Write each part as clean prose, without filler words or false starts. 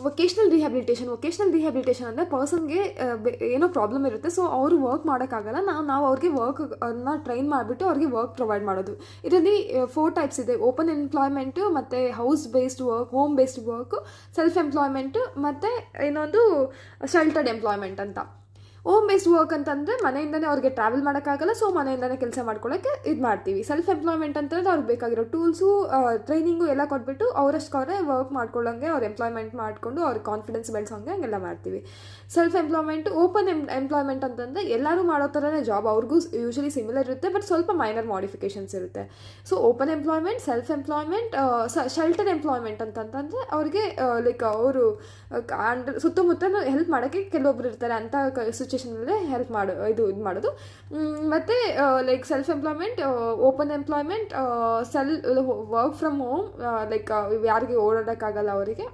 Vocational rehabilitation ಅಂದರೆ ಪರ್ಸನ್ಗೆ ಏನೋ problem ಇರುತ್ತೆ, ಸೊ ಅವರು ವರ್ಕ್ ಮಾಡೋಕ್ಕಾಗಲ್ಲ, ನಾವು ಅವ್ರಿಗೆ ವರ್ಕ್ನ ಟ್ರೈನ್ ಮಾಡಿಬಿಟ್ಟು ಅವ್ರಿಗೆ ವರ್ಕ್ ಪ್ರೊವೈಡ್ ಮಾಡೋದು. ಇದರಲ್ಲಿ 4 ಟೈಪ್ಸ್ ಇದೆ: ಓಪನ್ ಎಂಪ್ಲಾಯ್ಮೆಂಟು, ಮತ್ತು house based work, home based work, self employment, ಮತ್ತು ಇನ್ನೊಂದು ಶೆಲ್ಟರ್ಡ್ ಎಂಪ್ಲಾಯ್ಮೆಂಟ್ ಅಂತ. ಹೋಮ್ ಬೇಸ್ಡ್ ವರ್ಕ್ ಅಂತಂದರೆ ಮನೆಯಿಂದನೇ ಅವ್ರಿಗೆ ಟ್ರಾವೆಲ್ ಮಾಡೋಕ್ಕಾಗಲ್ಲ, ಸೊ ಮನೆಯಿಂದನೇ ಕೆಲಸ ಮಾಡ್ಕೊಳ್ಳೋಕ್ಕೆ ಇದು ಮಾಡ್ತೀವಿ. ಸೆಲ್ಫ್ ಎಂಪ್ಲಾಯ್ಮೆಂಟ್ ಅಂತಂದರೆ ಅವ್ರಿಗೆ ಬೇಕಾಗಿರೋ ಟೂಲ್ಸು, ಟ್ರೈನಿಂಗು ಎಲ್ಲ ಕೊಟ್ಬಿಟ್ಟು ಅವರಷ್ಟೇ ವರ್ಕ್ ಮಾಡ್ಕೊಳ್ಳೋಂಗೆ, ಅವ್ರು ಎಂಪ್ಲಾಯ್ಮೆಂಟ್ ಮಾಡಿಕೊಂಡು ಅವ್ರಿಗೆ ಕಾನ್ಫಿಡೆನ್ಸ್ ಬೆಳೆಸೋಂಗೆ ಹಂಗೆಲ್ಲ ಮಾಡ್ತೀವಿ. ಸೆಲ್ಫ್ ಎಂಪ್ಲಾಯ್ಮೆಂಟ್, ಓಪನ್ ಎಂಪ್ಲಾಯ್ಮೆಂಟ್ ಅಂತಂದರೆ ಎಲ್ಲರೂ ಮಾಡೋ ಥರನೇ ಜಾಬ್, ಅವ್ರಿಗೂ ಯೂಶಲಿ ಸಿಮಿಲರ್ ಇರುತ್ತೆ, ಬಟ್ ಸ್ವಲ್ಪ ಮೈನರ್ ಮಾಡಿಫಿಕೇಷನ್ಸ್ ಇರುತ್ತೆ. So open employment, self employment, shelter employment ಅಂತಂತಂದರೆ ಅವ್ರಿಗೆ ಲೈಕ್ ಅವರು ಸುತ್ತಮುತ್ತ ಹೆಲ್ಪ್ ಮಾಡೋಕ್ಕೆ ಕೆಲವೊಬ್ರು ಇರ್ತಾರೆ, ಅಂತ ಸಿಚುವೇಷನಲ್ಲೇ ಹೆಲ್ಪ್ ಇದು ಮಾಡೋದು. ಮತ್ತು like self employment, open employment, work from home, like ಯಾರಿಗೆ ಓಡಾಡೋಕ್ಕಾಗಲ್ಲ ಅವರಿಗೆ,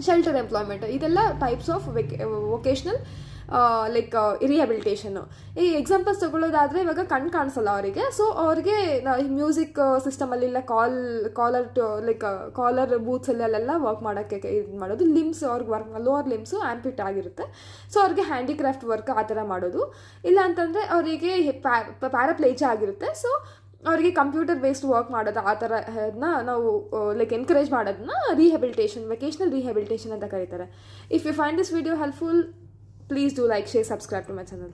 ಶೆಲ್ಟರ್ ಎಂಪ್ಲಾಯ್ಮೆಂಟ್. ಇದೆಲ್ಲ ಟೈಪ್ಸ್ ಆಫ್ ವೊಕೇಶ್ನಲ್ ಲೈಕ್ ರಿಹ್ಯಾಬಿಲಿಟೇಷನ್ನು. ಈ ಎಕ್ಸಾಂಪಲ್ಸ್ ತೊಗೊಳ್ಳೋದಾದರೆ, ಇವಾಗ ಕಣ್ಣು ಕಾಣಿಸಲ್ಲ ಅವರಿಗೆ, ಸೊ ಅವ್ರಿಗೆ ಮ್ಯೂಸಿಕ್ ಸಿಸ್ಟಮಲ್ಲಿ ಇಲ್ಲ ಕಾಲರ್ ಬೂತ್ಸಲ್ಲಿ ಅಲ್ಲೆಲ್ಲ ವರ್ಕ್ ಮಾಡೋಕ್ಕೆ ಇದು ಮಾಡೋದು. ಲಿಮ್ಸ್ ಅವ್ರಿಗೆ ಲೋವರ್ ಲಿಮ್ಸು ಆ್ಯಂಪಿಟ್ ಆಗಿರುತ್ತೆ, ಸೊ ಅವ್ರಿಗೆ ಹ್ಯಾಂಡಿಕ್ರಾಫ್ಟ್ ವರ್ಕ್ ಆ ಥರ ಮಾಡೋದು. ಇಲ್ಲ ಅಂತಂದರೆ ಅವರಿಗೆ ಪ್ಯಾರಾಪ್ಲೇಜಿಯಾ ಆಗಿರುತ್ತೆ, ಸೊ ಅವರಿಗೆ ಕಂಪ್ಯೂಟರ್ ಬೇಸ್ಡ್ ವರ್ಕ್ ಮಾಡೋದು, ಆ ಥರನ ನಾವು ಲೈಕ್ ಎನ್ಕರೇಜ್ ಮಾಡೋದನ್ನ ವೊಕೇಶ್ನಲ್ ರಿಹ್ಯಾಬಿಲಿಟೇಷನ್ ಅಂತ ಕರೀತಾರೆ. If you find this video helpful, please do like, share, subscribe to my channel.